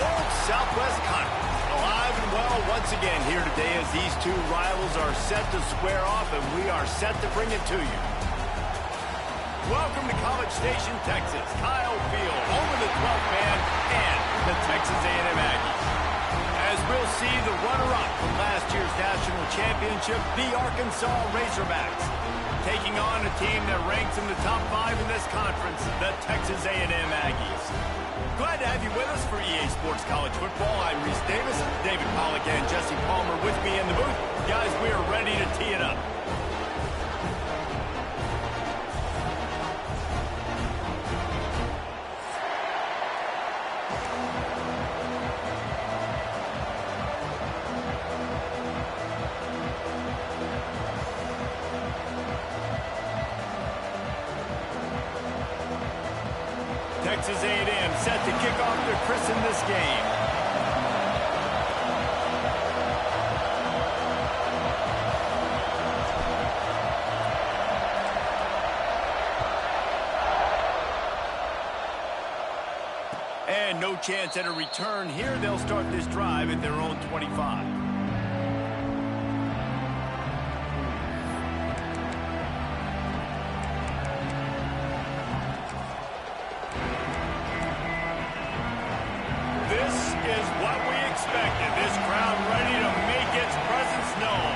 old Southwest Conference. Alive and well once again here today as these two rivals are set to square off, and we are set to bring it to you. Welcome to College Station, Texas. Kyle Field, home of the 12th man and the Texas A&M Aggies. As we'll see, the runner-up from last year's national championship, the Arkansas Razorbacks, taking on a team that ranks in the top 5 in this conference, the Texas A&M Aggies. Glad to have you with us for EA Sports College Football. I'm Reese Davis, David Pollack, and Jesse Palmer with me in the booth. Guys, we are ready to tee it up. Texas A&M set to kick off to christen this game. And no chance at a return here. They'll start this drive at their own 25. This crowd ready to make its presence known.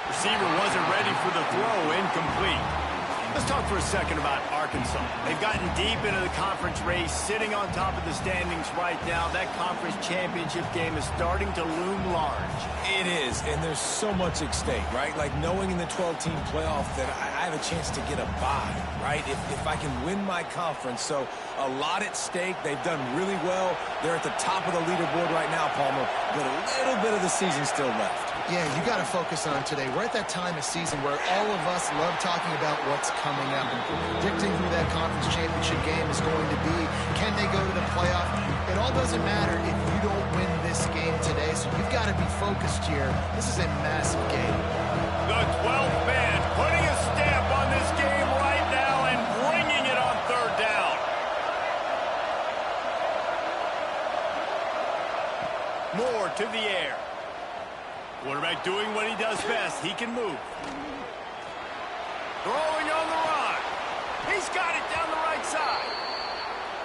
Receiver wasn't ready for the throw, incomplete. Let's talk for a second about Arkansas. They've gotten deep into the conference race, sitting on top of the standings right now. That conference championship game is starting to loom large. It is, and there's so much at stake, right? Like knowing in the 12-team playoff that I have a chance to get a bye, right? If I can win my conference. So a lot at stake. They've done really well. They're at the top of the leaderboard right now, Palmer, but a little bit of the season still left. Yeah, you got to focus on today. We're at that time of season where all of us love talking about what's coming up and predicting who that conference championship game is going to be. Can they go to the playoff? It all doesn't matter if you don't win this game today, so you've got to be focused here. This is a massive game. The 12th man putting a stamp on this game right now and bringing it on third down. Moore to the air. Quarterback doing what he does best. He can move. Throwing on the run. He's got it down the right side.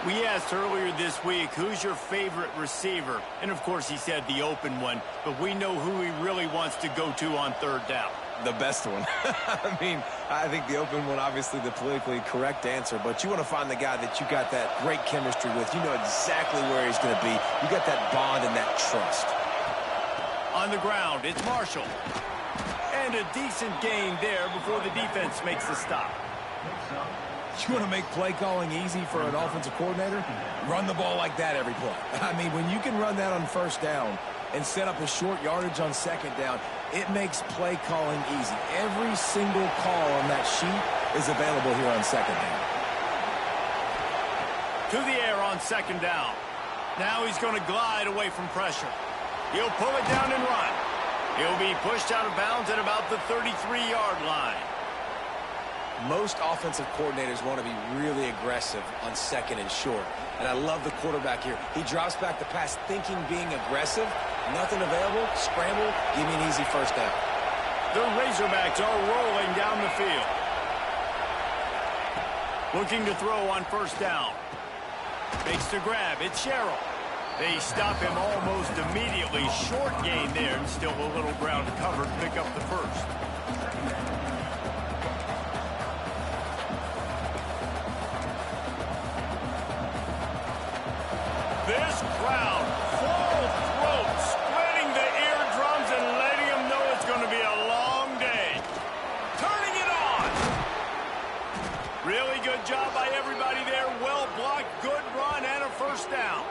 We asked earlier this week, who's your favorite receiver? And, of course, he said the open one. But we know who he really wants to go to on third down. The best one. I mean, I think the open one, obviously the politically correct answer. But you want to find the guy that you got that great chemistry with. You know exactly where he's going to be. You got that bond and that trust. On the ground, it's Marshall. And a decent gain there before the defense makes the stop. You want to make play calling easy for an offensive coordinator? Run the ball like that every play. I mean, when you can run that on first down and set up a short yardage on second down, it makes play calling easy. Every single call on that sheet is available here on second down. To the air on second down. Now he's going to glide away from pressure. He'll pull it down and run. He'll be pushed out of bounds at about the 33-yard line. Most offensive coordinators want to be really aggressive on second and short. And I love the quarterback here. He drops back the pass thinking being aggressive. Nothing available. Scramble. Give me an easy first down. The Razorbacks are rolling down the field. Looking to throw on first down. Makes the grab. It's Sherrill. They stop him almost immediately. Short gain there, and still a little ground to cover to pick up the first. This crowd, full throat, splitting the eardrums and letting them know it's going to be a long day. Turning it on. Really good job by everybody there. Well blocked, good run, and a first down.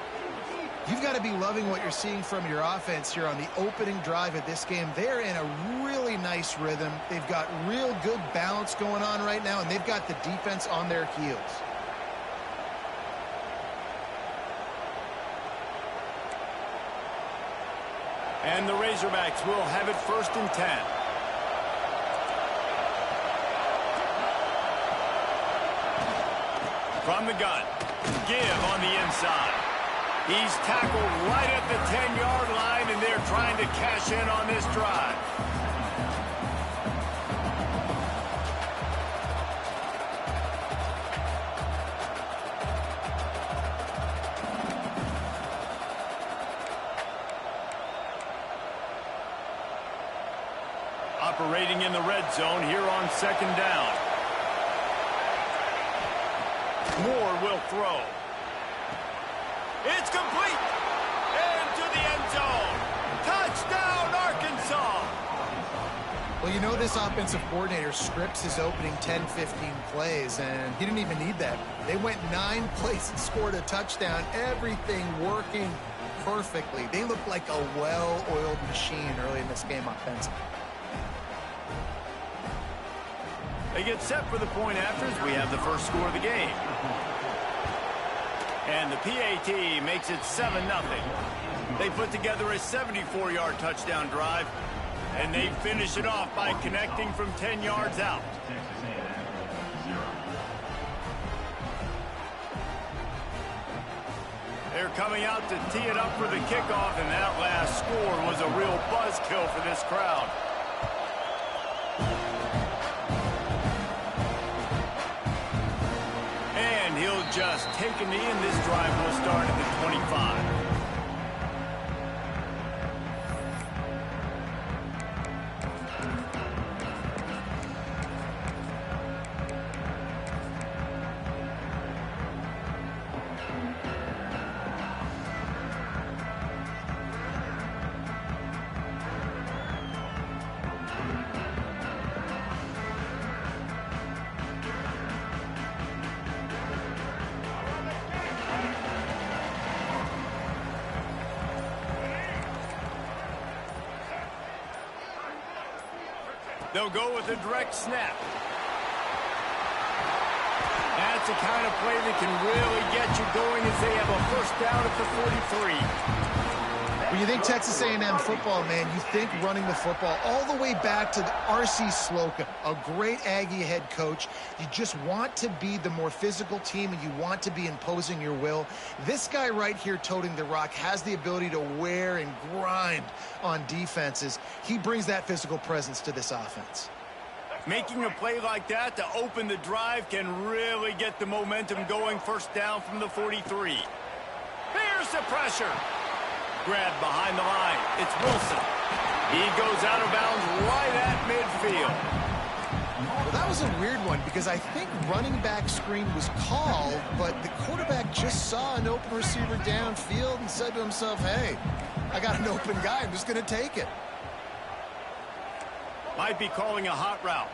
You've got to be loving what you're seeing from your offense here on the opening drive of this game. They're in a really nice rhythm. They've got real good balance going on right now, and they've got the defense on their heels. And the Razorbacks will have it 1st and 10. From the gun. Give on the inside. He's tackled right at the 10-yard line, and they're trying to cash in on this drive. Operating in the red zone here on 2nd down. Moore will throw. It's complete. Into the end zone. Touchdown, Arkansas. Well, you know this offensive coordinator scripts his opening 10, 15 plays, and he didn't even need that. They went 9 plays and scored a touchdown. Everything working perfectly. They look like a well-oiled machine early in this game offensively. They get set for the point afters. We have the first score of the game. And the PAT makes it 7-0. They put together a 74-yard touchdown drive, and they finish it off by connecting from 10 yards out. They're coming out to tee it up for the kickoff, and that last score was a real buzzkill for this crowd. He'll just take a knee, and this drive will start at the 25. They'll go with a direct snap. That's the kind of play that can really get you going as they have a first down at the 43. When you think Texas A&M football, man, you think running the football all the way back to R.C. Slocum, a great Aggie head coach. You just want to be the more physical team, and you want to be imposing your will. This guy right here toting the rock has the ability to wear and grind on defenses. He brings that physical presence to this offense. Making a play like that to open the drive can really get the momentum going. First down from the 43. Here's the pressure. Grabbed behind the line. It's Wilson. He goes out of bounds right at midfield. Well, that was a weird one because I think running back screen was called, but the quarterback just saw an open receiver downfield and said to himself, hey, I got an open guy. I'm just going to take it. Might be calling a hot route.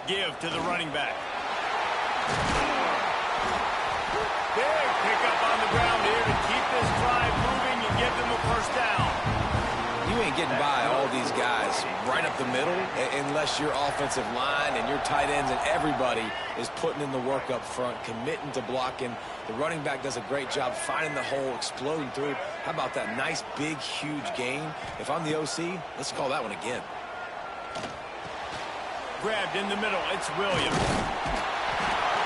Give to the running back. Big pickup on the ground here to keep this drive moving and give them a first down. You ain't getting by all these guys right up the middle unless your offensive line and your tight ends and everybody is putting in the work up front, committing to blocking. The running back does a great job finding the hole, exploding through. How about that nice, big, huge gain? If I'm the OC, let's call that one again. Grabbed in the middle. It's Williams.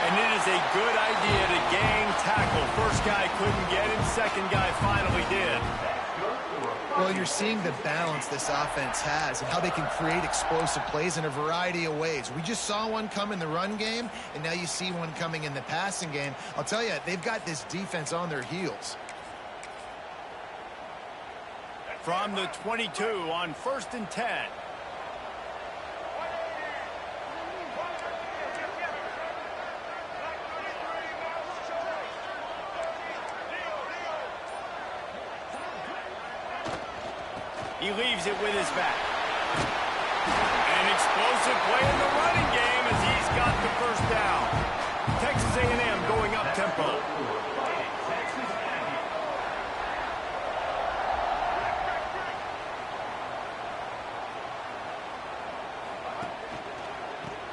And it is a good idea to gang tackle. First guy couldn't get him. Second guy finally did. Well, you're seeing the balance this offense has and how they can create explosive plays in a variety of ways. We just saw one come in the run game, and now you see one coming in the passing game. I'll tell you, they've got this defense on their heels. From the 22 on 1st and 10. He leaves it with his back. An explosive play in the running game as he's got the first down. Texas A&M going up tempo.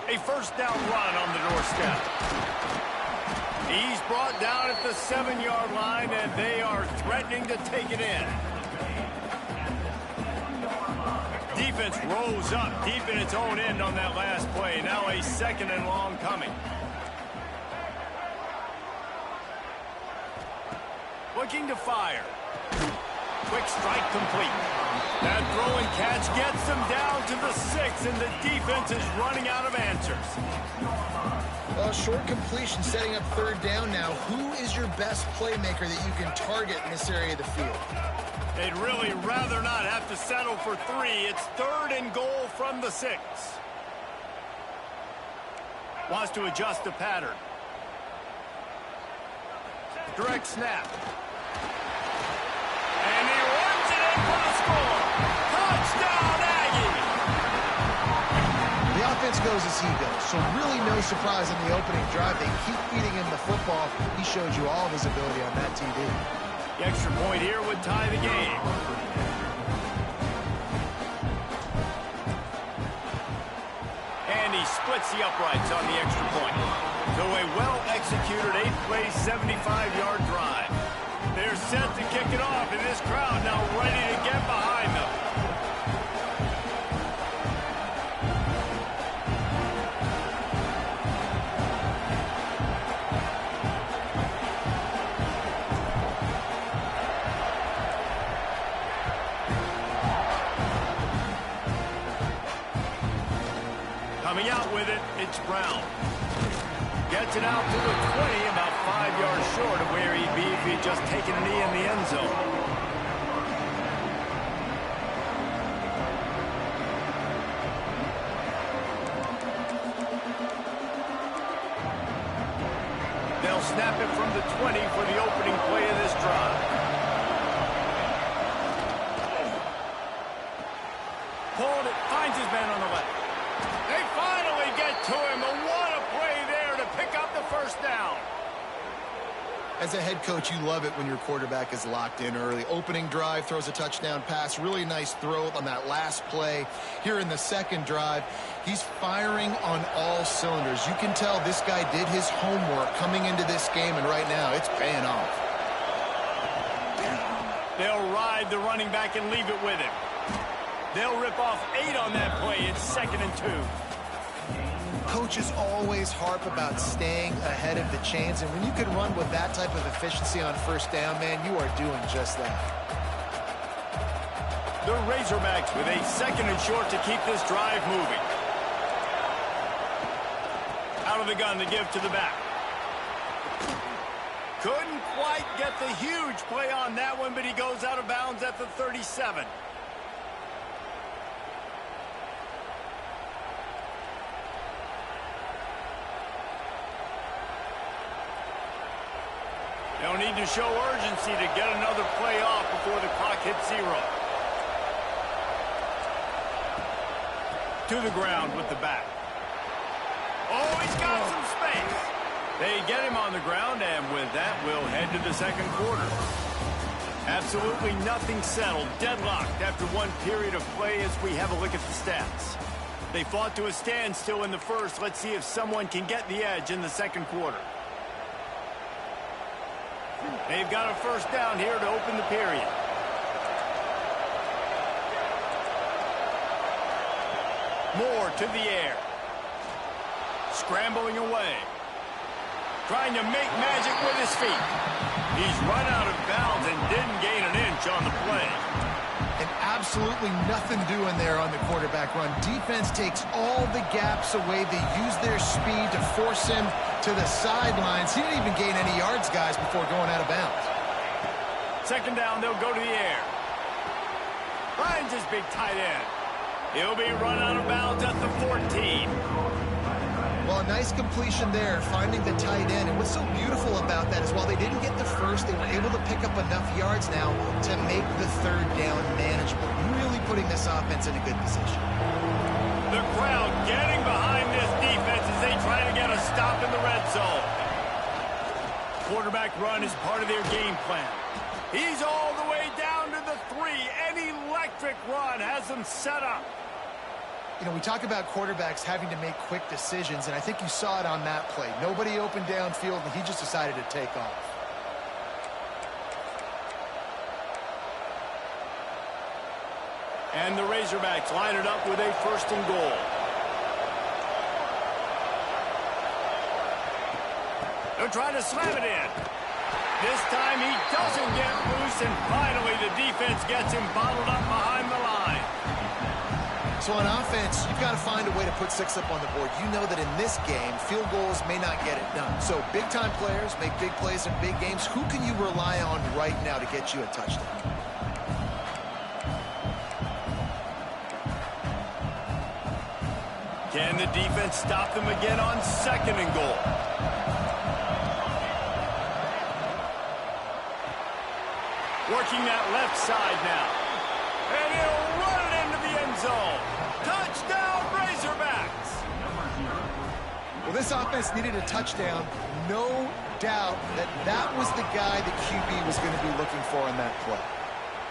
A first down run on the doorstep. He's brought down at the 7-yard line, and they are threatening to take it in. defense rose up deep in its own end on that last play. Now a 2nd and long coming. Looking to fire. Quick strike complete. That throw and catch gets them down to the 6, and the defense is running out of answers. Well, short completion setting up 3rd down now. Who is your best playmaker that you can target in this area of the field? They'd really rather not have to settle for 3. It's 3rd and goal from the 6. Wants to adjust the pattern. Direct snap. And he runs it in for the score. Touchdown, Aggies! The offense goes as he goes, so really no surprise in the opening drive. They keep feeding him the football. He showed you all of his ability on that TV. The extra point here would tie the game. And he splits the uprights on the extra point. So a well-executed 8-play, 75-yard drive. They're set to kick it off, and this crowd now ready to get behind them. Coming out with it, it's Brown. Gets it out to the 20, about 5 yards short of where he'd be if he'd just taken a knee in the end zone. They'll snap it from the 20 for the opening play of this drive. Pulled it, finds his man on the left. They finally get to him, and what a play there to pick up the 1st down. As a head coach, you love it when your quarterback is locked in early. Opening drive, throws a touchdown pass. Really nice throw on that last play. Here in the 2nd drive, he's firing on all cylinders. You can tell this guy did his homework coming into this game, and right now it's paying off. They'll ride the running back and leave it with him. They'll rip off 8 on that play. It's 2nd and 2. Coaches always harp about staying ahead of the chains, and when you can run with that type of efficiency on 1st down, man, you are doing just that. The Razorbacks with a 2nd and short to keep this drive moving. Out of the gun to give to the back. Couldn't quite get the huge play on that one, but he goes out of bounds at the 37. They'll need to show urgency to get another play off before the clock hits 0. To the ground with the back. Oh, he's got some space. They get him on the ground, and with that, we'll head to the 2nd quarter. Absolutely nothing settled, deadlocked after one period of play as we have a look at the stats. They fought to a standstill in the 1st. Let's see if someone can get the edge in the 2nd quarter. They've got a 1st down here to open the period. Moore to the air. Scrambling away. Trying to make magic with his feet. He's run out of bounds and didn't gain an inch on the play. And absolutely nothing doing there on the quarterback run. Defense takes all the gaps away. They use their speed to force him to the sidelines. He didn't even gain any yards, guys, before going out of bounds. 2nd down, they'll go to the air. Finds his big tight end. He'll be run out of bounds at the 14. Well, a nice completion there, finding the tight end. And what's so beautiful about that is while they didn't get the 1st, they were able to pick up enough yards now to make the 3rd down manageable. Really putting this offense in a good position. The crowd getting behind this defense as they try to get a stop in the red zone. Quarterback run is part of their game plan. He's all the way down to the 3. An electric run has them set up. You know, we talk about quarterbacks having to make quick decisions, and I think you saw it on that play. Nobody open downfield, and he just decided to take off. And the Razorbacks line it up with a 1st and goal. They're trying to slam it in. This time he doesn't get loose, and finally the defense gets him bottled up behind the line. So on offense, you've got to find a way to put 6 up on the board. You know that in this game, field goals may not get it done. So big-time players make big plays in big games. Who can you rely on right now to get you a touchdown? Can the defense stop them again on 2nd and goal? Working that left side now. And he'll run it into the end zone. Touchdown, Razorbacks! Well, this offense needed a touchdown. No doubt that that was the guy the QB was going to be looking for on that play.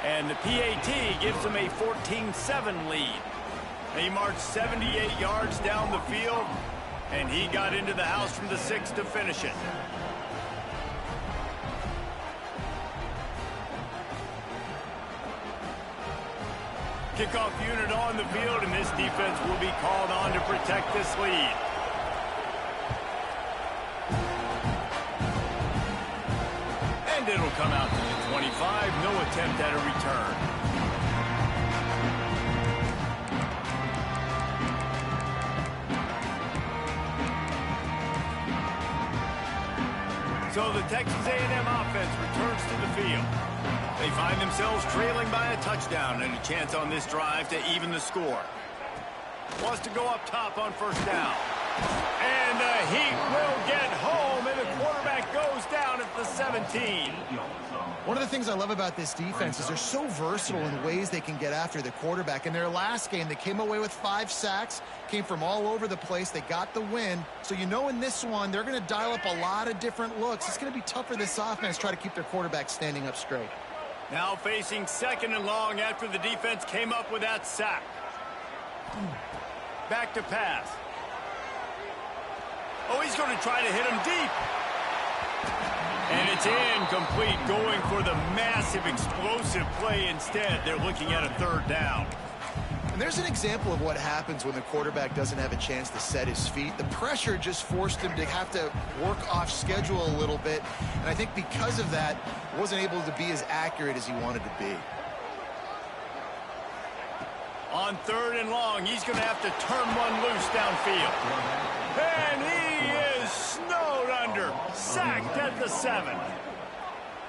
And the PAT gives them a 14-7 lead. He marched 78 yards down the field, and he got into the house from the 6 to finish it. Kickoff unit on the field, and this defense will be called on to protect this lead. And it'll come out to the 25. No attempt at a return. So the Texas A&M offense returns to the field. They find themselves trailing by a touchdown and a chance on this drive to even the score. Wants to go up top on 1st down. And the Heat will get home, and the quarterback goes down at the 17. One of the things I love about this defense is they're so versatile in ways they can get after the quarterback. In their last game, they came away with 5 sacks, came from all over the place. They got the win. So you know in this one, they're going to dial up a lot of different looks. It's going to be tough for this offense to try to keep their quarterback standing up straight. Now facing 2nd and long after the defense came up with that sack. Back to pass. Oh, he's going to try to hit him deep. And it's incomplete, going for the massive explosive play instead. They're looking at a 3rd down. And there's an example of what happens when the quarterback doesn't have a chance to set his feet. The pressure just forced him to have to work off schedule a little bit. And I think because of that, wasn't able to be as accurate as he wanted to be. On 3rd and long, he's going to have to turn one loose downfield. And he is snowed under, sacked at the 7.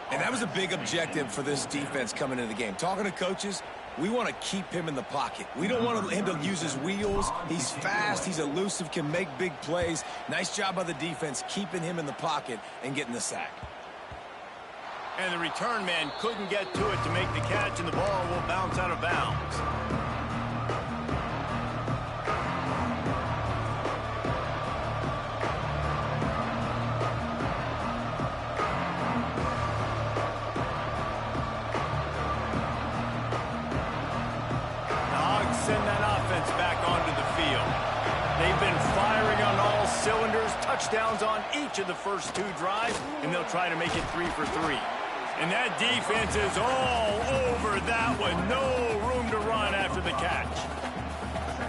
And that was a big objective for this defense coming into the game. Talking to coaches, we want to keep him in the pocket. We don't want him to use his wheels. He's fast, he's elusive, can make big plays. Nice job by the defense keeping him in the pocket and getting the sack. And the return man couldn't get to it to make the catch, and the ball will bounce out of bounds. Send that offense back onto the field. They've been firing on all cylinders, touchdowns on each of the first 2 drives, and they'll try to make it 3 for 3. And that defense is all over that one. No room to run after the catch.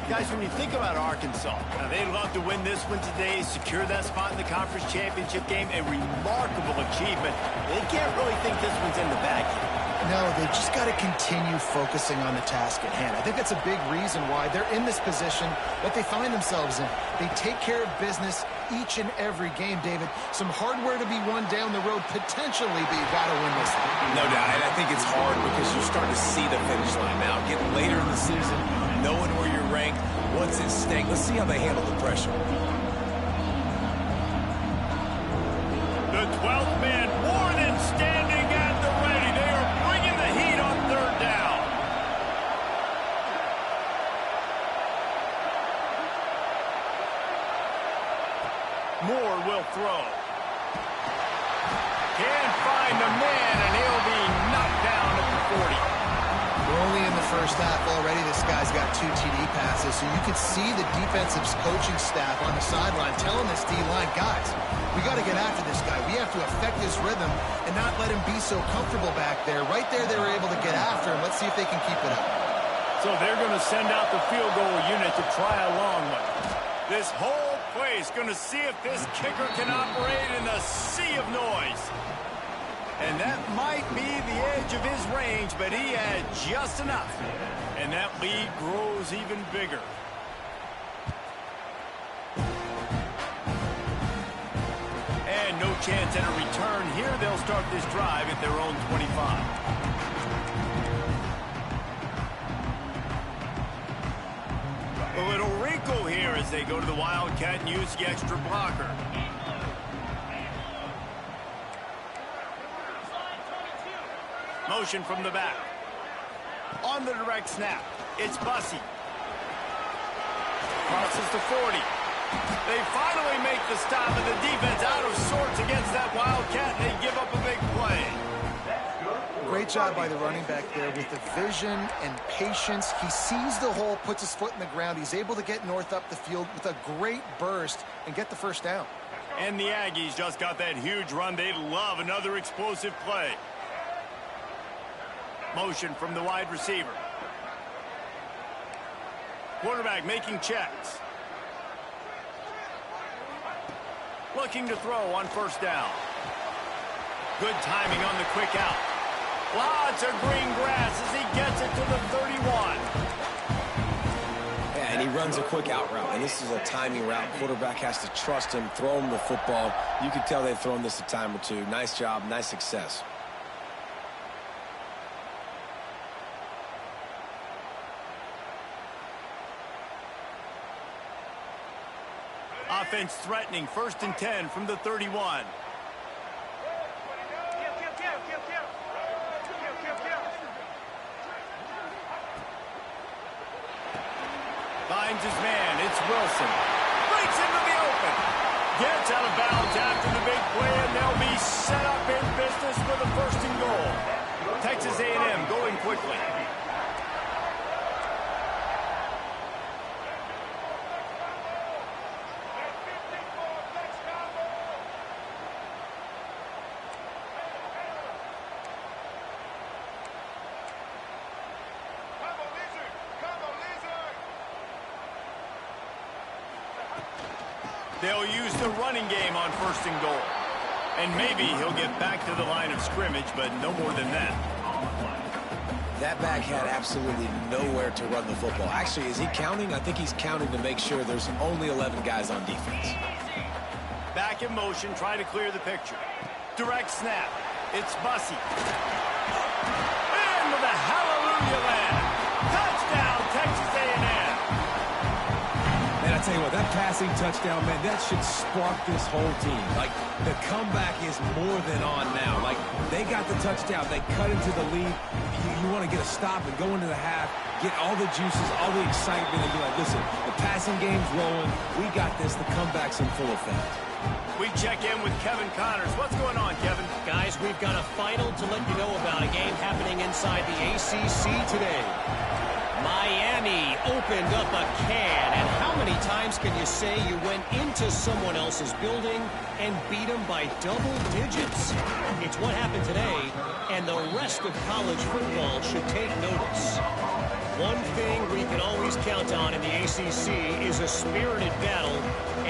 Guys, when you think about Arkansas, now they'd love to win this one today, secure that spot in the conference championship game, a remarkable achievement. They can't really think this one's in the bag yet. No, they just got to continue focusing on the task at hand. I think that's a big reason why they're in this position that they find themselves in. They take care of business each and every game, David. Some hardware to be won down the road, potentially, but you got to win this thing. No doubt, and I think it's hard because you're starting to see the finish line now. Getting later in the season, knowing where you're ranked, what's at stake. Let's see how they handle the pressure. The 12th man more than standing at the ready. They are bringing the heat on 3rd down. Moore will throw. Can't find the man, and he'll be knocked down at the 40. We're only in the first half already. This guy's got 2 TD passes, so you could see the defensive coaching staff on the sideline telling this D-line, guys, we got to get after this guy. We have to affect his rhythm and not let him be so comfortable back there. Right there, they were able to get after him. Let's see if they can keep it up. So they're going to send out the field goal unit to try a long one. This whole place going to see if this kicker can operate in a sea of noise. And that might be the edge of his range, but he had just enough. And that lead grows even bigger. And no chance at a return here. They'll start this drive at their own 25. A little wrinkle here as they go to the Wildcat and use the extra blocker. Motion from the back. On the direct snap, it's Bussey. Crosses to 40. They finally make the stop, and the defense out of sorts against that Wildcat, and they give up a big play. Great job by the running back there with the vision and patience. He sees the hole, puts his foot in the ground. He's able to get north up the field with a great burst and get the first down. And the Aggies just got that huge run. They love another explosive play. Motion from the wide receiver. Quarterback making checks. Looking to throw on first down. Good timing on the quick out. Lots of green grass as he gets it to the 31. Yeah, and he runs a quick out route, and this is a timing route. Quarterback has to trust him, throw him the football. You can tell they've thrown this a time or two. Nice job, nice success. Offense threatening, 1st and 10 from the 31. Finds his man, it's Wilson. Breaks into the open. Gets out of bounds after the big play, and they'll be set up in business for the 1st and goal. Texas A&M going quickly. They'll use the running game on 1st and goal. And maybe he'll get back to the line of scrimmage, but no more than that. That back had absolutely nowhere to run the football. Actually, is he counting? I think he's counting to make sure there's only 11 guys on defense. Back in motion, try to clear the picture. Direct snap. It's Bussey. And with a hallelujah land. Touchdown, Texas A&M. Man, I tell you what, that passing touchdown, man, that should spark this whole team. Like, the comeback is more than on now. Like, they got the touchdown. They cut into the lead. You want to get a stop and go into the half, get all the juices, all the excitement, and be like, listen, the passing game's rolling. We got this. The comeback's in full effect. We check in with Kevin Connors. What's going on, Kevin? Guys, we've got a final to let you know about, a game happening inside the ACC today. Miami opened up a can, and how many times can you say you went into someone else's building and beat them by double digits? It's what happened today, and the rest of college football should take notice. One thing we can always count on in the ACC is a spirited battle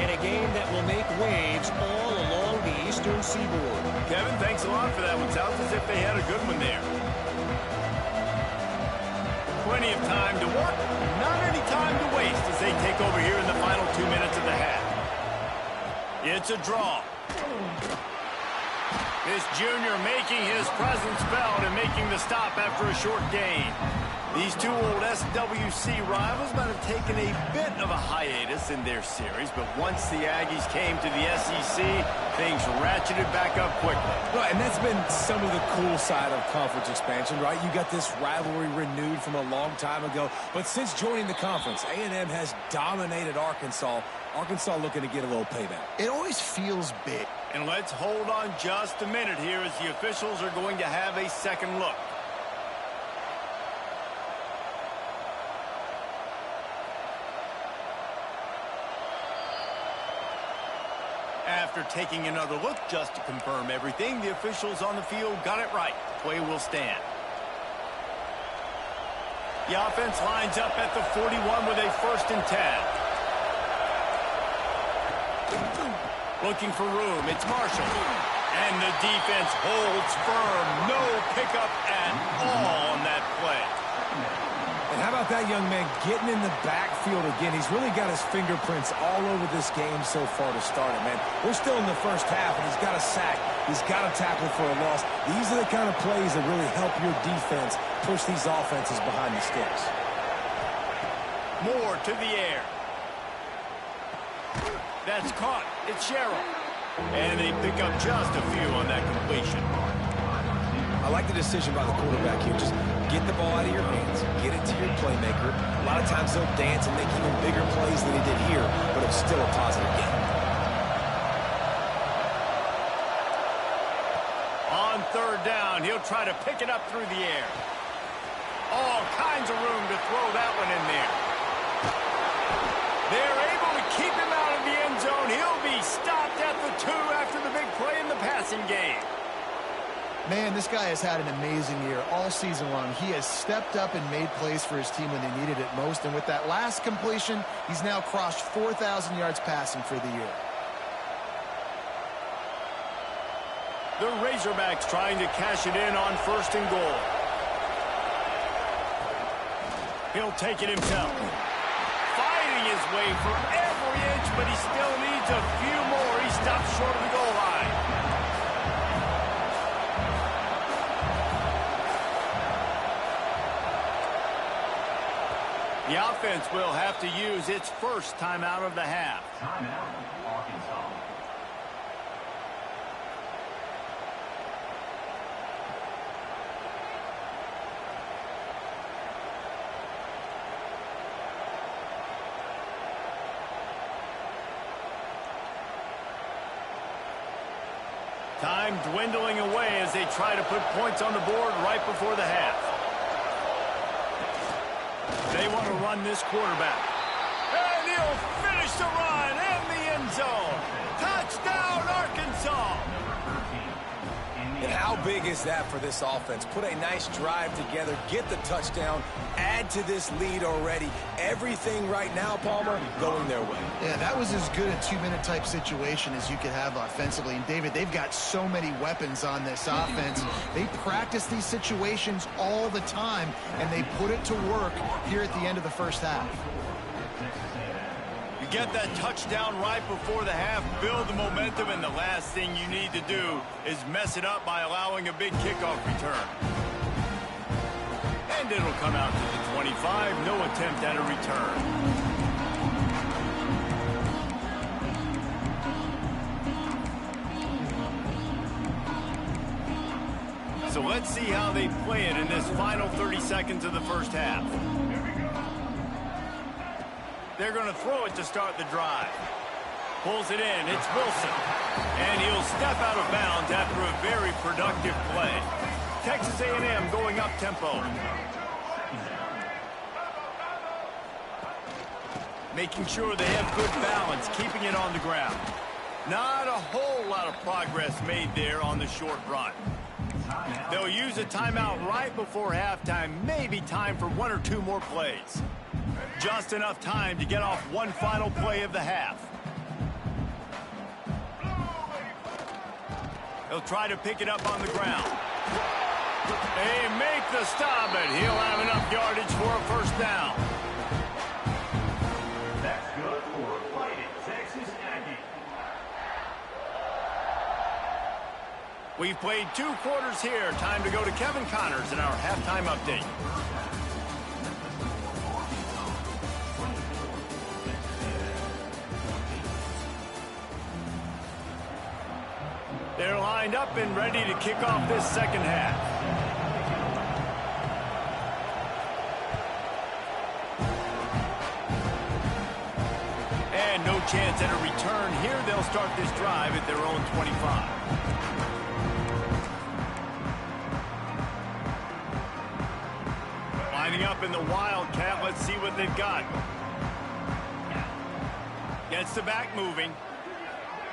and a game that will make waves all along the Eastern Seaboard. Kevin, thanks a lot for that one. Sounds as if they had a good one there. Plenty of time to work, not any time to waste as they take over here in the final 2 minutes of the half. It's a draw. This junior making his presence felt and making the stop after a short gain. These two old SWC rivals might have taken a bit of a hiatus in their series, but once the Aggies came to the SEC, things ratcheted back up quickly. Right, and that's been some of the cool side of conference expansion, right? You got this rivalry renewed from a long time ago, but since joining the conference, A&M has dominated Arkansas. Arkansas looking to get a little payback. It always feels big. And let's hold on just a minute here as the officials are going to have a second look. After taking another look just to confirm everything, the officials on the field got it right. Play will stand. The offense lines up at the 41 with a 1st and 10. Looking for room. It's Marshall. And the defense holds firm. No pickup at all on that play. And how about that young man getting in the backfield again? He's really got his fingerprints all over this game so far to start it, man. We're still in the first half, and he's got a sack. He's got a tackle for a loss. These are the kind of plays that really help your defense push these offenses behind the sticks. Moore to the air. That's caught. It's Sherrill. And they pick up just a few on that completion. I like the decision by the quarterback here. Just get the ball out of your hands, get it to your playmaker. A lot of times they'll dance and make even bigger plays than he did here, but it's still a positive game. On 3rd down, he'll try to pick it up through the air. All kinds of room to throw that one in there. They're able to keep him out of the end zone. He'll be stopped at the 2 after the big play in the passing game. Man, this guy has had an amazing year all season long. He has stepped up and made plays for his team when they needed it most. And with that last completion, he's now crossed 4,000 yards passing for the year. The Razorbacks trying to cash it in on 1st and goal. He'll take it himself. Fighting his way for every inch, but he still needs a few more. He stops short of the goal line. The offense will have to use its first timeout of the half. Timeout, Arkansas. Time dwindling away as they try to put points on the board right before the half. They want to run this quarterback. And he'll finish the run in the end zone. Touchdown, Arkansas! And how big is that for this offense? Put a nice drive together, get the touchdown, add to this lead already. Everything right now, Palmer, going their way. Yeah, that was as good a 2-minute type situation as you could have offensively. And, David, they've got so many weapons on this offense. They practice these situations all the time, and they put it to work here at the end of the first half. You get that touchdown right before the half, build the momentum, and the last thing you need to do is mess it up by allowing a big kickoff return. And it'll come out to the 25, no attempt at a return. So let's see how they play it in this final 30 seconds of the first half. They're going to throw it to start the drive. Pulls it in. It's Wilson. And he'll step out of bounds after a very productive play. Texas A&M going up tempo. Making sure they have good balance, keeping it on the ground. Not a whole lot of progress made there on the short run. They'll use a timeout right before halftime. Maybe time for 1 or 2 more plays. Just enough time to get off one final play of the half. He'll try to pick it up on the ground. They make the stop, but he'll have enough yardage for a first down. That's good for Fighting Texas Aggies. We've played 2 quarters here. Time to go to Kevin Connors in our halftime update. They're lined up and ready to kick off this second half. And no chance at a return here. They'll start this drive at their own 25. Lining up in the Wildcat. Let's see what they've got. Gets the back moving.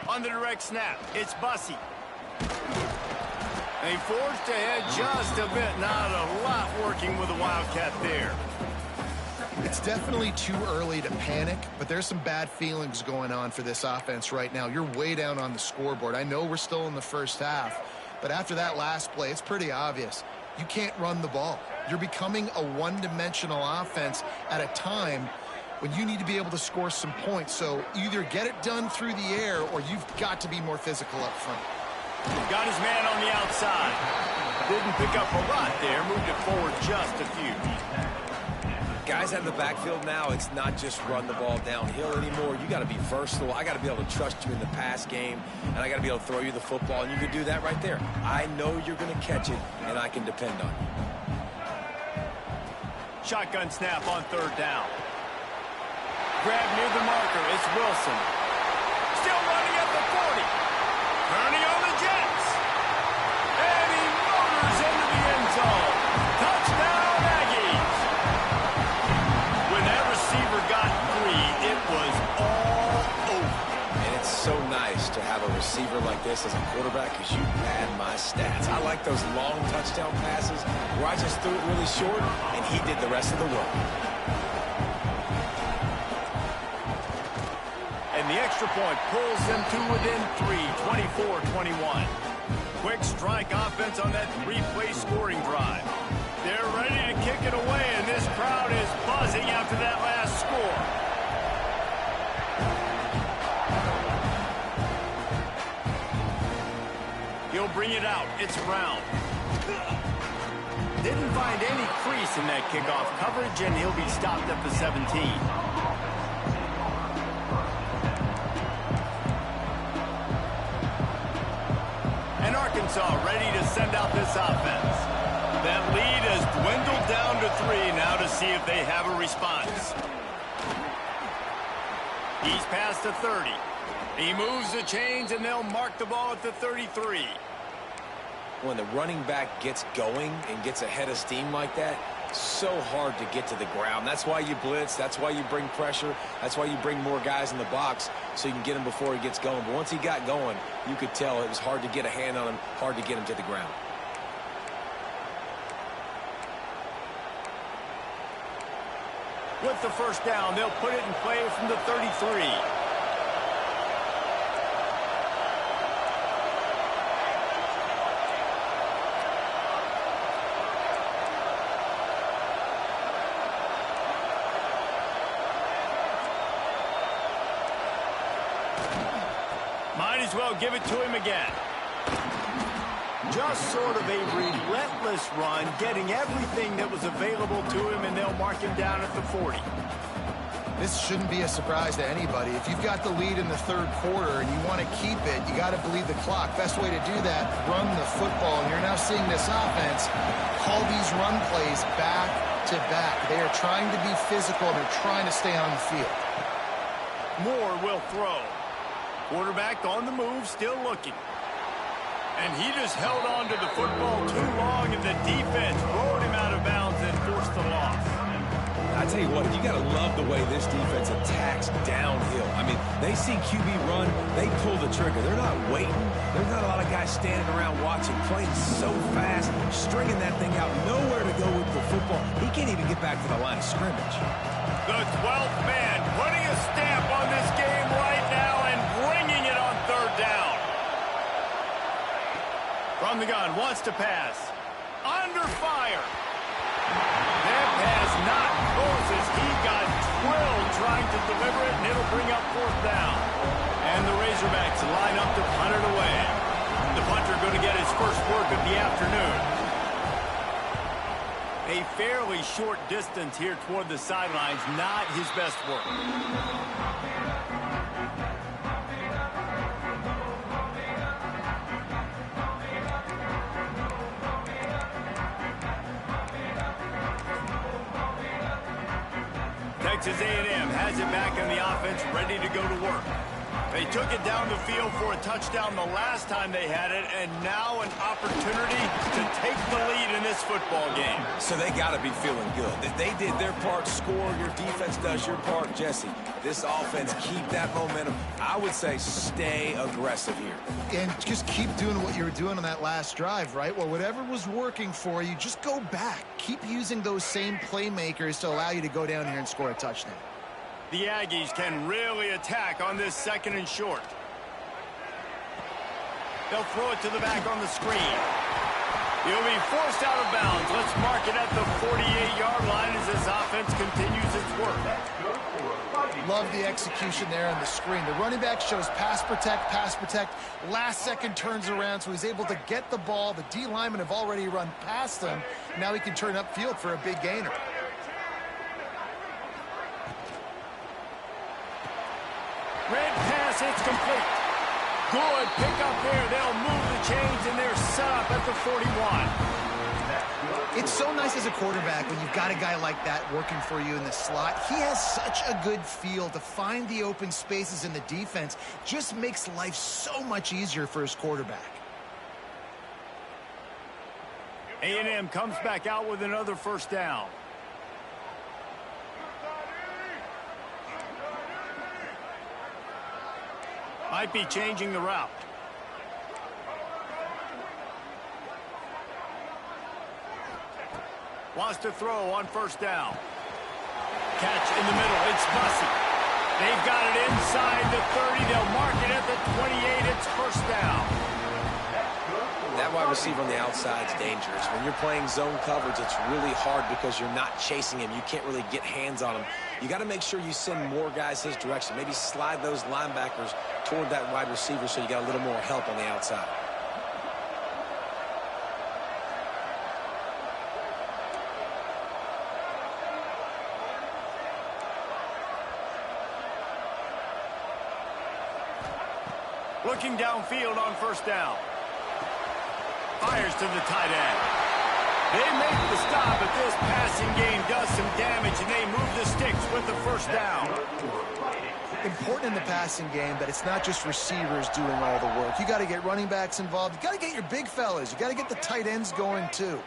On the direct snap, it's Bussey. They forced ahead just a bit. Not a lot working with the Wildcat there. It's definitely too early to panic, but there's some bad feelings going on for this offense right now. You're way down on the scoreboard. I know we're still in the first half, but after that last play, it's pretty obvious. You can't run the ball. You're becoming a one-dimensional offense at a time when you need to be able to score some points. So either get it done through the air or you've got to be more physical up front. Got his man on the outside. Didn't pick up a lot there. Moved it forward just a few. Guys out of the backfield now, it's not just run the ball downhill anymore. You got to be versatile. I got to be able to trust you in the pass game, and I got to be able to throw you the football, and you can do that right there. I know you're going to catch it, and I can depend on you. Shotgun snap on third down. Grab near the marker. It's Wilson. Still running at the 40. Turning on the Jets. And he motors into the end zone. Touchdown, Aggies. When that receiver got free, it was all over. And it's so nice to have a receiver like this as a quarterback because you pad my stats. I like those long touchdown passes where I just threw it really short and he did the rest of the work. And the extra point pulls them to within 3, 24-21. Quick strike offense on that three-play scoring drive. They're ready to kick it away, and this crowd is buzzing after that last score. He'll bring it out. It's Brown. Didn't find any crease in that kickoff coverage, and he'll be stopped at the 17. And Arkansas ready to send out this offense. That lead has dwindled down to 3 now to see if they have a response. He's past the 30. He moves the chains, and they'll mark the ball at the 33. When the running back gets going and gets ahead of steam like that, so hard to get to the ground. That's why you blitz. That's why you bring pressure. That's why you bring more guys in the box so you can get him before he gets going. But once he got going, you could tell it was hard to get a hand on him, hard to get him to the ground. With the first down, they'll put it in play from the 33. Might as well give it to him again. Just sort of a relentless run, getting everything that was available to him, and they'll mark him down at the 40. This shouldn't be a surprise to anybody. If you've got the lead in the third quarter and you want to keep it, you got to bleed the clock. Best way to do that, run the football. And you're now seeing this offense call these run plays back to back. They are trying to be physical. They're trying to stay on the field. Moore will throw. Quarterback on the move, still looking. And he just held on to the football too long, and the defense rode him out of bounds and forced the loss. I tell you what, you got to love the way this defense attacks downhill. I mean, they see QB run, they pull the trigger. They're not waiting. There's not a lot of guys standing around watching, playing so fast, stringing that thing out, nowhere to go with the football. He can't even get back to the line of scrimmage. The 12th man putting a stamp on this game right now and bringing it on third down. From the gun, wants to pass. Under fire. That pass not close as he got drilled trying to deliver it, and it'll bring up fourth down. And the Razorbacks line up to punt it away. The punter going to get his first work of the afternoon. A fairly short distance here toward the sidelines, not his best work. Texas A&M has it back in the offense, ready to go to work. They took it down the field for a touchdown the last time they had it, and now an opportunity to take the lead in this football game. So they got to be feeling good. They did their part, score, your defense does your part, Jesse. This offense, keep that momentum. I would say stay aggressive here. And just keep doing what you were doing on that last drive, right? Well, whatever was working for you, just go back. Keep using those same playmakers to allow you to go down here and score a touchdown. The Aggies can really attack on this 2nd and short. They'll throw it to the back on the screen. He'll be forced out of bounds. Let's mark it at the 48-yard line as this offense continues its work. Love the execution there on the screen. The running back shows pass protect, last second turns around, so he's able to get the ball. The D linemen have already run past him. Now he can turn upfield for a big gainer. Red pass, it's complete. Good pick up there. They'll move the chains, and they're set up at the 41. It's so nice as a quarterback when you've got a guy like that working for you in the slot. He has such a good feel to find the open spaces in the defense. Just makes life so much easier for his quarterback. A&M comes back out with another first down. Might be changing the route. Wants to throw on first down. Catch in the middle. It's Bussey. They've got it inside the 30. They'll mark it at the 28. It's first down. That wide receiver on the outside is dangerous. When you're playing zone coverage, it's really hard because you're not chasing him. You can't really get hands on him. You got to make sure you send more guys his direction. Maybe slide those linebackers toward that wide receiver so you got a little more help on the outside. Looking downfield on first down. Fires to the tight end. They make the stop, but this passing game does some damage, and they move the sticks with the first down. Important in the passing game that it's not just receivers doing all the work. You got to get running backs involved. You got to get your big fellas. You got to get the tight ends going too.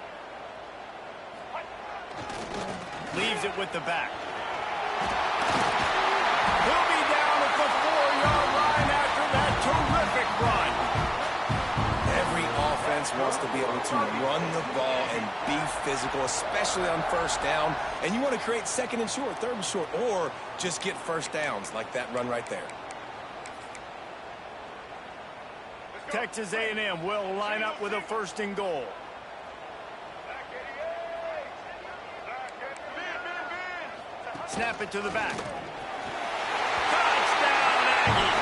Leaves it with the back. He'll be down at the 4-yard line after that terrific run. Every offense wants to be able to run the ball and be physical, especially on first down. And you want to create 2nd and short, 3rd and short, or just get first downs like that run right there. Texas A&M will line up with a 1st and goal. Snap it to the back. Touchdown, Aggies.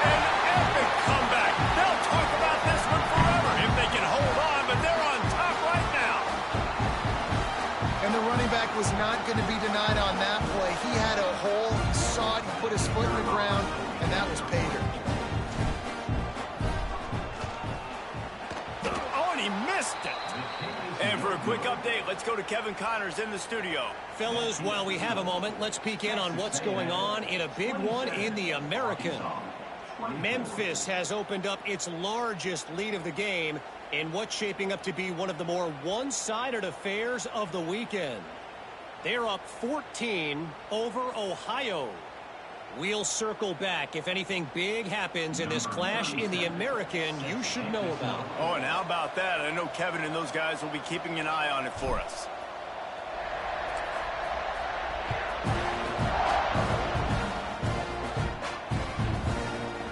An epic comeback. They'll talk about this one forever if they can hold on, but they're on top right now. And the running back was not going to be denied on that play. He had a hole, he saw it, he put his foot in the ground, and that was pay dirt. Oh, and he missed it. And for a quick update, let's go to Kevin Connors in the studio. Fellas, while we have a moment, let's peek in on what's going on in a big one in the American. Memphis has opened up its largest lead of the game in what's shaping up to be one of the more one-sided affairs of the weekend. They're up 14 over Ohio. We'll circle back if anything big happens in this clash in the American you should know about. Oh, and how about that? I know Kevin and those guys will be keeping an eye on it for us.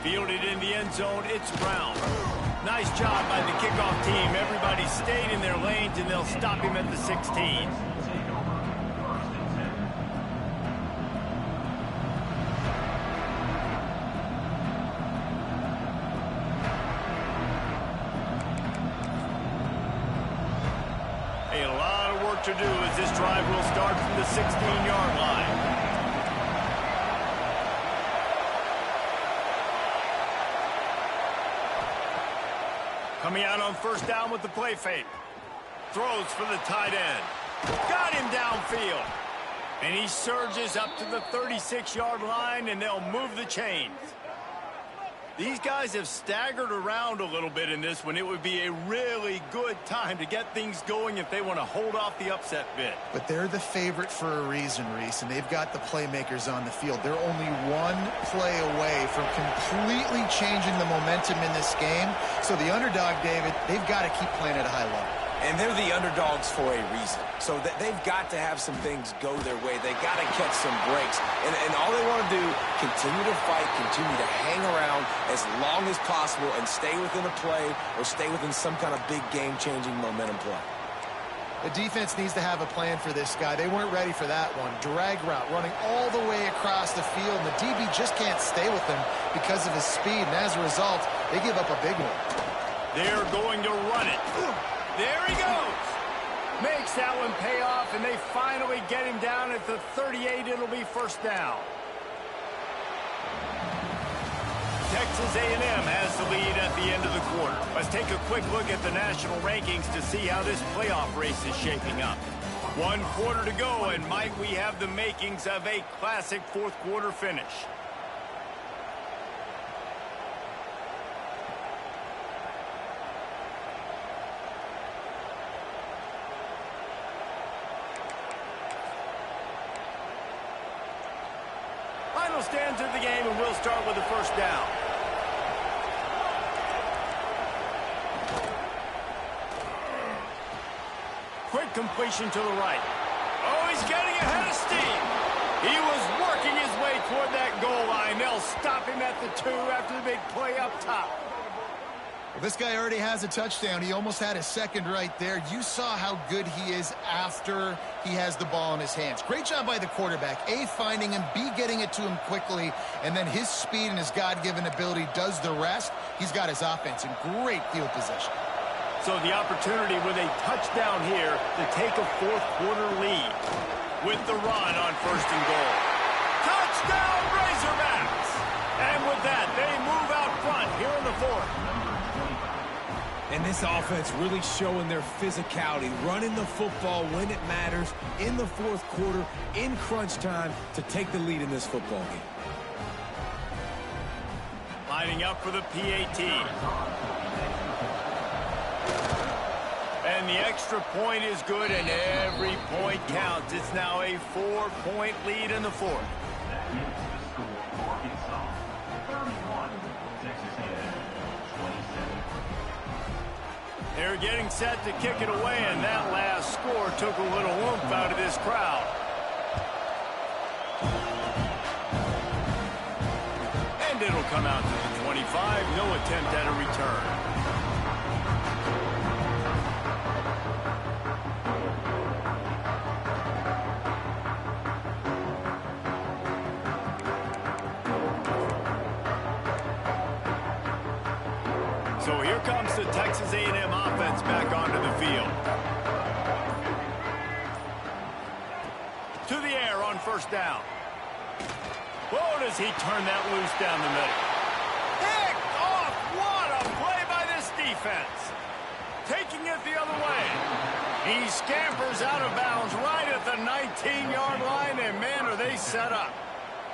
Fielded in the end zone, it's Brown. Nice job by the kickoff team. Everybody stayed in their lanes, and they'll stop him at the 16. A lot of work to do as this drive will start from the 16-yard line. Coming out on first down with the play fake. Throws for the tight end. Got him downfield. And he surges up to the 36-yard line, and they'll move the chains. These guys have staggered around a little bit in this one. It would be a really good time to get things going if they want to hold off the upset bid. But they're the favorite for a reason, Reese, and they've got the playmakers on the field. They're only one play away from completely changing the momentum in this game. So the underdog, David, they've got to keep playing at a high level. And they're the underdogs for a reason. So they've got to have some things go their way. They got to catch some breaks. And all they want to do, continue to fight, continue to hang around as long as possible and stay within a play or stay within some kind of big game-changing momentum play. The defense needs to have a plan for this guy. They weren't ready for that one. Drag route running all the way across the field. And the DB just can't stay with him because of his speed. And as a result, they give up a big one. They're going to run it. There he goes. Makes that one pay off, and they finally get him down at the 38. It'll be first down. Texas A&M has the lead at the end of the quarter. Let's take a quick look at the national rankings to see how this playoff race is shaping up. 1 quarter to go, and might we have the makings of a classic fourth quarter finish. Final stands of the game, and we'll start with the first down. Quick completion to the right. Oh, he's getting ahead of steam. He was working his way toward that goal line. They'll stop him at the 2 after the big play up top. Well, this guy already has a touchdown. He almost had a second right there. You saw how good he is after he has the ball in his hands. Great job by the quarterback. A, finding him, B, getting it to him quickly, and then his speed and his God-given ability does the rest. He's got his offense in great field position. So the opportunity with a touchdown here to take a fourth quarter lead with the run on first and goal. Touchdown, Razorbacks! And with that, they move out front here in the fourth. And this offense really showing their physicality, running the football when it matters, in the fourth quarter, in crunch time, to take the lead in this football game. Lining up for the PAT. And the extra point is good, and every point counts. It's now a 4-point lead in the fourth. That is the score for Arkansas. 31, Texas A&M 27. They're getting set to kick it away, and that last score took a little oomph out of this crowd. And it'll come out to the 25. No attempt at a return. So here comes the Texas A&M offense back onto the field. To the air on first down. Whoa, does he turn that loose down the middle. Picked off! What a play by this defense. Taking it the other way. He scampers out of bounds right at the 19-yard line, and man, are they set up.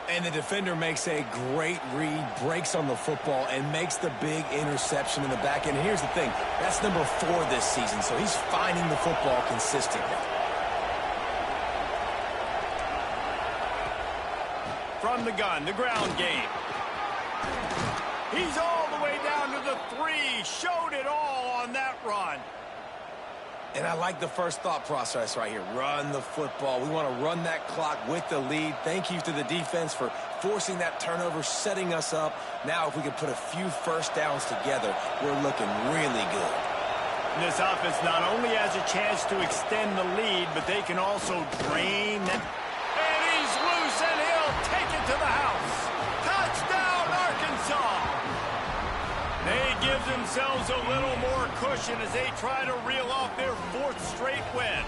And the defender makes a great read, breaks on the football, and makes the big interception in the back end. And here's the thing, that's number 4 this season, so he's finding the football consistently. From the gun, the ground game. He's all the way down to the 3. Showed it all on that run. And I like the first thought process right here. Run the football. We want to run that clock with the lead. Thank you to the defense for forcing that turnover, setting us up. Now, if we can put a few first downs together, we're looking really good. And this offense not only has a chance to extend the lead, but they can also drain that. And he's loose, and he'll take it to the house. Touchdown, Arkansas! They give themselves a little more cushion as they try to reel off their 4th straight win.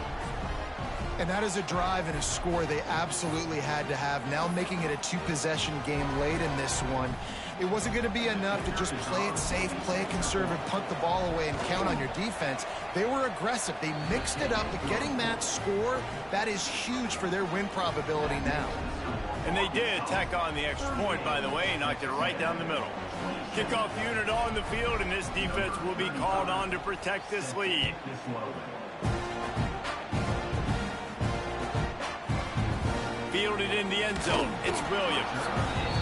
And that is a drive and a score they absolutely had to have. Now making it a 2-possession game late in this one. It wasn't going to be enough to just play it safe, play it conservative, punt the ball away, and count on your defense. They were aggressive. They mixed it up, but getting that score, that is huge for their win probability now. And they did tack on the extra point, by the way, knocked it right down the middle. Kickoff unit on the field, and this defense will be called on to protect this lead. Fielded in the end zone. It's Williams.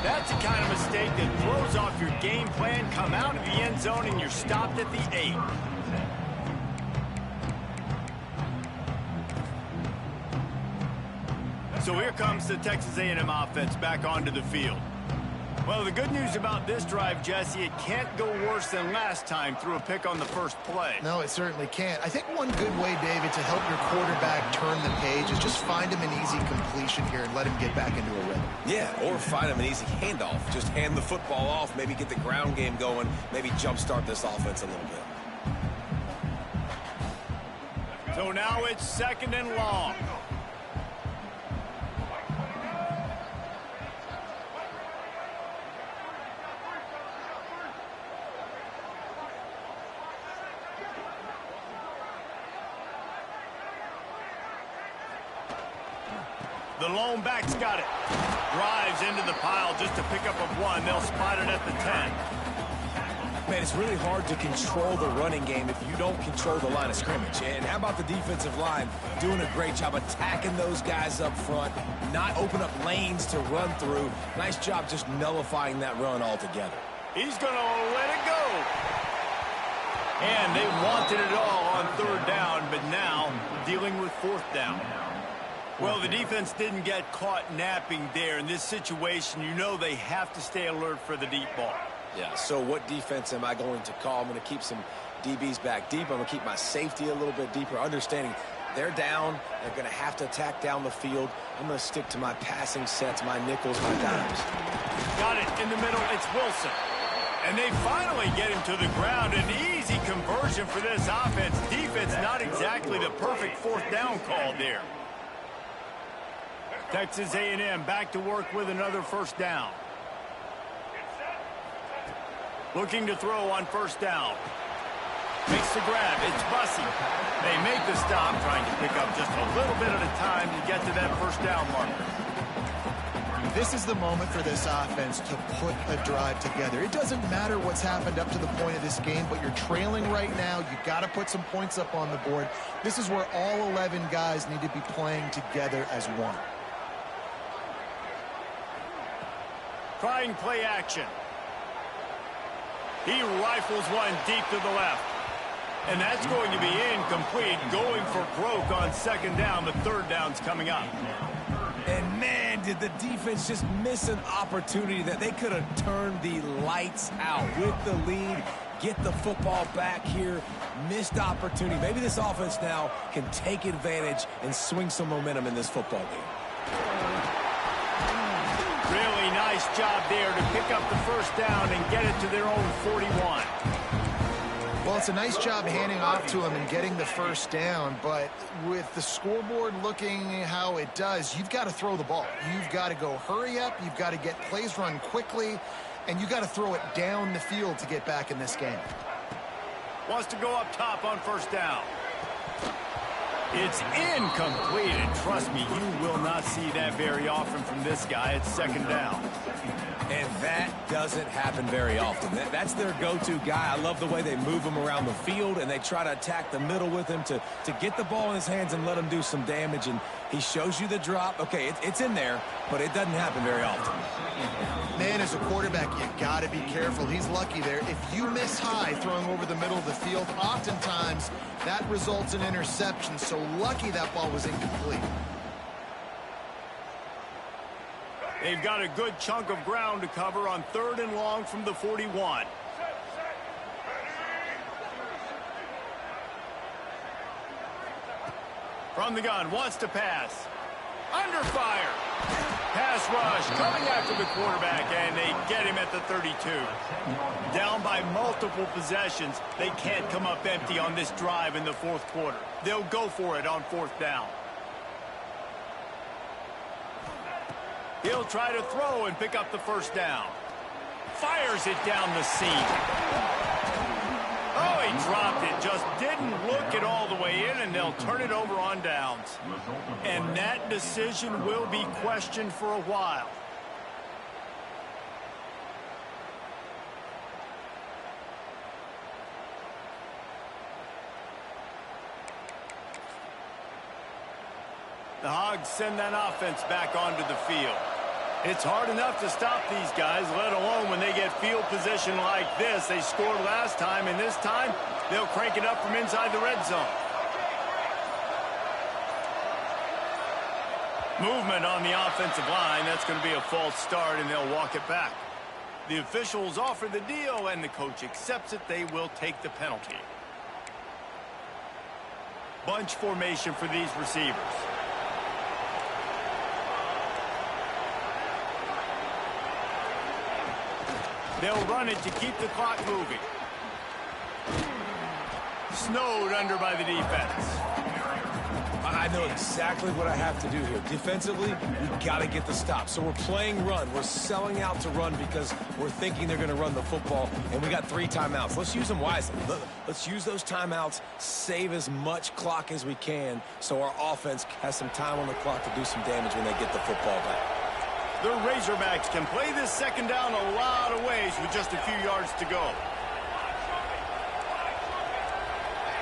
That's the kind of mistake that throws off your game plan. Come out of the end zone, and you're stopped at the 8. So here comes the Texas A&M offense back onto the field. Well, the good news about this drive, Jesse, it can't go worse than last time through a pick on the first play. No, it certainly can't. I think one good way, David, to help your quarterback turn the page is just find him an easy completion here and let him get back into a rhythm. Yeah, or find him an easy handoff. Just hand the football off, maybe get the ground game going, maybe jumpstart this offense a little bit. So now it's 2nd and long. The lone back's got it. Drives into the pile just to pick up a 1. They'll spot it at the 10. Man, it's really hard to control the running game if you don't control the line of scrimmage. And how about the defensive line doing a great job attacking those guys up front, not open up lanes to run through. Nice job just nullifying that run altogether. He's going to let it go. And they wanted it all on 3rd down, but now dealing with 4th down. Well, the defense didn't get caught napping there. In this situation, you know they have to stay alert for the deep ball. Yeah, so what defense am I going to call? I'm going to keep some DBs back deep. I'm going to keep my safety a little bit deeper, understanding they're down. They're going to have to attack down the field. I'm going to stick to my passing sets, my nickels, my dimes. Got it in the middle. It's Wilson. And they finally get him to the ground. An easy conversion for this offense. Defense not exactly the perfect 4th down call there. Texas A&M back to work with another 1st down. Looking to throw on 1st down. Makes the grab. It's Bussey. They make the stop, trying to pick up just a little bit at a time to get to that 1st down marker. This is the moment for this offense to put a drive together. It doesn't matter what's happened up to the point of this game, but you're trailing right now. You've got to put some points up on the board. This is where all 11 guys need to be playing together as one. Trying play action. He rifles one deep to the left. And that's going to be incomplete. Going for broke on 2nd down. The 3rd down's coming up. And man, did the defense just miss an opportunity that they could have turned the lights out with the lead. Get the football back here. Missed opportunity. Maybe this offense now can take advantage and swing some momentum in this football game. Really nice job there to pick up the 1st down and get it to their own 41. Well, it's a nice job handing off to him and getting the 1st down, but with the scoreboard looking how it does, you've got to throw the ball. You've got to go hurry up. You've got to get plays run quickly, and you've got to throw it down the field to get back in this game. Wants to go up top on 1st down. It's incomplete, and trust me, you will not see that very often from this guy. It's 2nd down. And that doesn't happen very often. That's their go-to guy. I love the way they move him around the field, and they try to attack the middle with him to get the ball in his hands and let him do some damage. And he shows you the drop. Okay, it's in there, but it doesn't happen very often. Man, as a quarterback, you got to be careful. He's lucky there. If you miss high throwing over the middle of the field, oftentimes that results in interception. So lucky that ball was incomplete. They've got a good chunk of ground to cover on 3rd and long from the 41. From the gun, wants to pass. Under fire. Pass rush coming after the quarterback, and they get him at the 32. Down by multiple possessions. They can't come up empty on this drive in the 4th quarter. They'll go for it on 4th down. He'll try to throw and pick up the 1st down. Fires it down the seam. Oh, he dropped it. Just didn't look it all the way in, and they'll turn it over on downs. And that decision will be questioned for a while. The Hogs send that offense back onto the field. It's hard enough to stop these guys, let alone when they get field position like this. They scored last time, and this time, they'll crank it up from inside the red zone. Movement on the offensive line. That's going to be a false start, and they'll walk it back. The officials offer the deal, and the coach accepts it. They will take the penalty. Bunch formation for these receivers. They'll run it to keep the clock moving. Snowed under by the defense. I know exactly what I have to do here. Defensively, we've got to get the stop. So we're playing run. We're selling out to run because we're thinking they're going to run the football, and we got 3 timeouts. Let's use them wisely. Let's use those timeouts, save as much clock as we can so our offense has some time on the clock to do some damage when they get the football back. The Razorbacks can play this second down a lot of ways with just a few yards to go.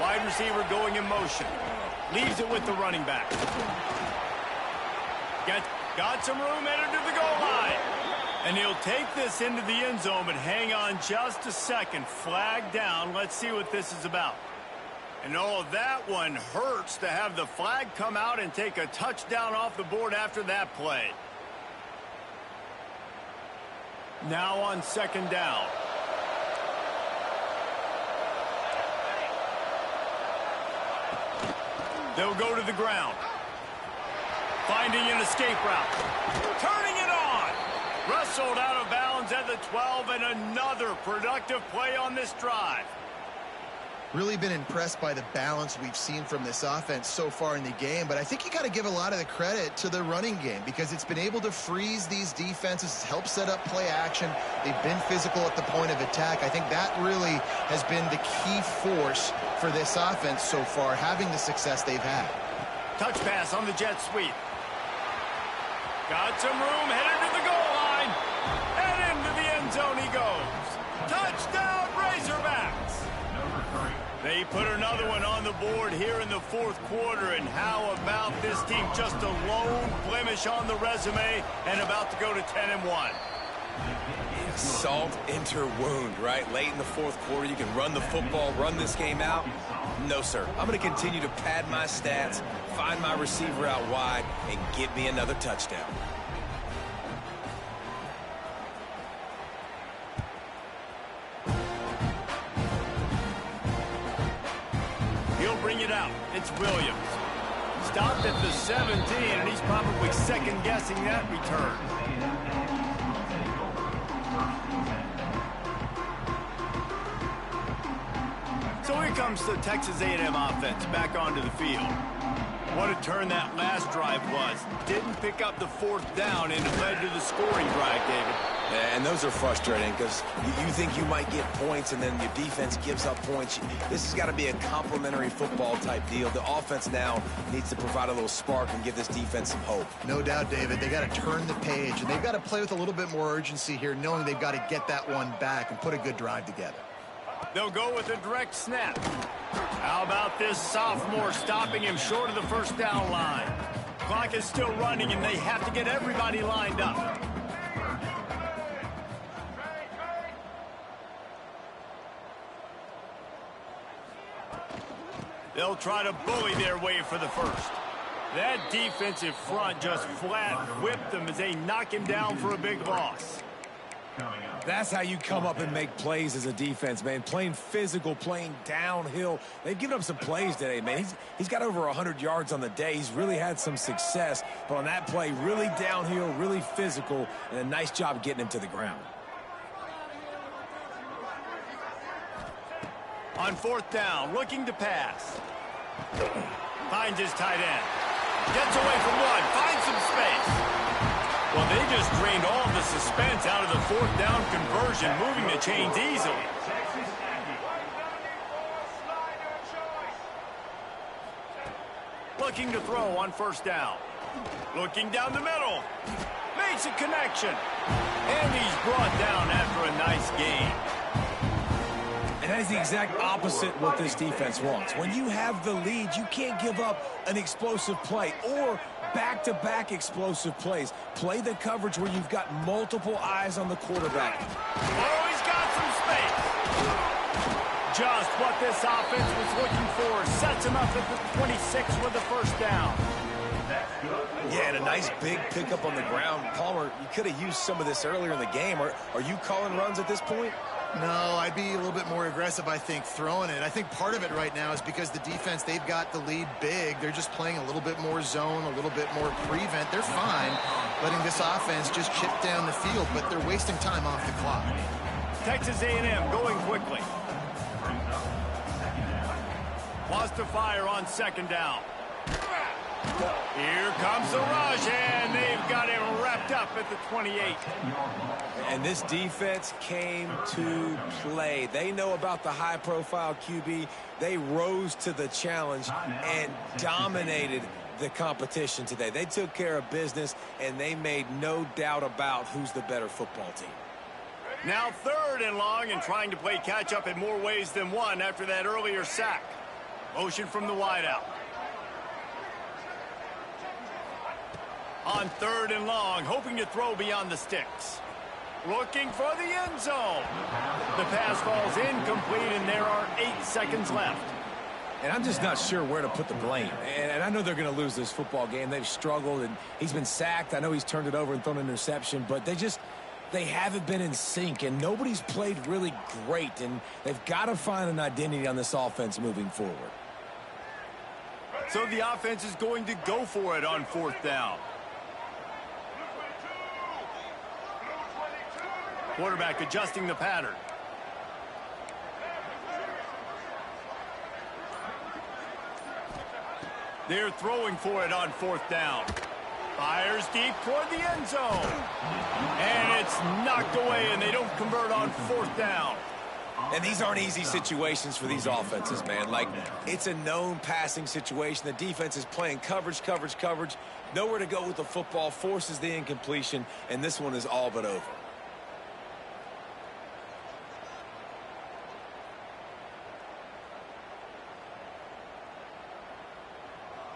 Wide receiver going in motion. Leaves it with the running back. Got some room, headed to the goal line. And he'll take this into the end zone, but hang on just a second. Flag down. Let's see what this is about. And oh, that one hurts to have the flag come out and take a touchdown off the board after that play. Now on second down. They'll go to the ground. Finding an escape route. Turning it on. Wrestled out of bounds at the 12, and another productive play on this drive. Really been impressed by the balance we've seen from this offense so far in the game, but I think you got to give a lot of the credit to the running game because it's been able to freeze these defenses, help set up play action. They've been physical at the point of attack. I think that really has been the key force for this offense so far, having the success they've had. Touch pass on the jet sweep. Got some room, headed to the goal line. And into the end zone he goes. Touchdown, Razorbacks. They put another one on the board here in the fourth quarter, and how about this team? Just a lone blemish on the resume and about to go to 10-1. Salt into wound, right? Late in the fourth quarter, you can run the football, run this game out. No, sir. I'm going to continue to pad my stats, find my receiver out wide, and get me another touchdown. He'll bring it out. It's Williams. Stopped at the 17, and he's probably second-guessing that return. So here comes the Texas A&M offense back onto the field. What a turn that last drive was. Didn't pick up the fourth down, and it led to the scoring drive, David. And those are frustrating because you think you might get points and then your defense gives up points. This has got to be a complementary football type deal. The offense now needs to provide a little spark and give this defense some hope. No doubt, David. They got to turn the page, and they've got to play with a little bit more urgency here, knowing they've got to get that one back and put a good drive together. They'll go with a direct snap. How about this sophomore stopping him short of the first down line? Clock is still running, and they have to get everybody lined up. They'll try to bully their way for the first. That defensive front just flat whipped them as they knock him down for a big loss. That's how you come up and make plays as a defense, man. Playing physical, playing downhill. They've given up some plays today, man. He's got over 100 yards on the day. He's really had some success. But on that play, really downhill, really physical, and a nice job getting him to the ground. On fourth down, looking to pass. Finds his tight end. Gets away from one, finds some space. Well, they just drained all of the suspense out of the fourth down conversion, moving the chains easily. Looking to throw on first down. Looking down the middle. Makes a connection. And he's brought down after a nice gain. And And that is the exact opposite what this defense wants. When you have the lead, you can't give up an explosive play or back-to-back explosive plays. Play the coverage where you've got multiple eyes on the quarterback. Oh, he's got some space. Just what this offense was looking for. Sets him up at the 26 with the first down. Yeah, and a nice big pickup on the ground. Palmer, you could have used some of this earlier in the game. Are you calling runs at this point? No, I'd be a little bit more aggressive, I think, throwing it. I think part of it right now is because the defense, they've got the lead big. They're just playing a little bit more zone, a little bit more prevent. They're fine letting this offense just chip down the field, but they're wasting time off the clock. Texas A&M going quickly. Wants to fire on second down. Here comes the rush, and they've got him wrapped up at the 28. And this defense came to play. They know about the high-profile QB. They rose to the challenge and dominated the competition today. They took care of business, and they made no doubt about who's the better football team. Now 3rd and long, and trying to play catch-up in more ways than one after that earlier sack. Motion from the wideout. On 3rd and long, hoping to throw beyond the sticks. Looking for the end zone. The pass falls incomplete, and there are 8 seconds left. And I'm just not sure where to put the blame. And I know they're going to lose this football game. They've struggled, and he's been sacked. I know he's turned it over and thrown an interception, but they haven't been in sync, and nobody's played really great, and they've got to find an identity on this offense moving forward. So the offense is going to go for it on 4th down. Quarterback adjusting the pattern. They're throwing for it on 4th down. Fires deep toward the end zone. And it's knocked away, and they don't convert on 4th down. And these aren't easy situations for these offenses, man. Like, it's a known passing situation. The defense is playing coverage. Nowhere to go with the football, forces the incompletion, and this one is all but over.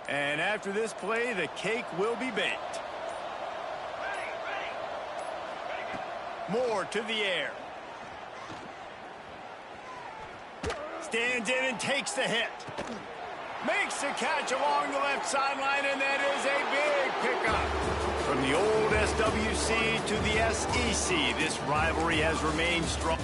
And after this play, the cake will be baked. Moore to the air. Stands in and takes the hit. Makes the catch along the left sideline, and that is a big pickup. From the old SWC to the SEC, this rivalry has remained strong.